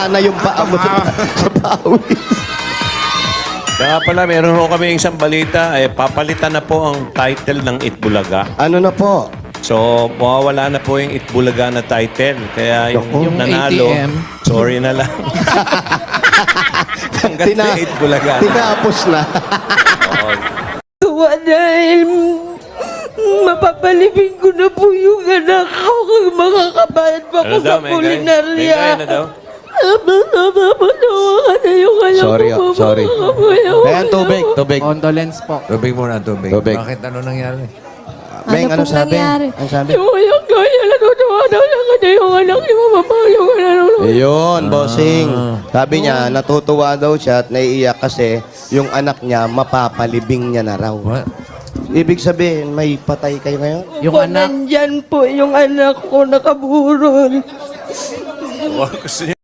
na yung paa mo sa pawis. Kaya pala, meron ho kami isang balita. Papalitan na po ang title ng Itbulaga. Ano na po? So, mawawala na po yung Itbulaga na title. Kaya yung Naku. nanalo, ATM. sorry na lang. Hanggang sa Itbulaga. Tinapos na. Tuwa dahil mapapalibing ko na po yung anak ko kung makakabayad pa ko sa kulinarya. Ano daw? Sorry, sorry. Ayan, tubig. Condolence po. Tubig muna, tubig. Tubig. Bakit? Ano nangyari? Beng, ano pong sabi? nangyari? Ano sabi? Yung anak ko, natutuwa daw lang kasi yung anak niya mapapalo ka na. Ayun, bossing. Sabi niya, natutuwa daw siya at naiiyak kasi yung anak niya, mapapalibing niya na raw. What? Ibig sabihin, may patay kayo ngayon? Yung anak. Nandyan po yung anak ko nakaburol. Gusto niya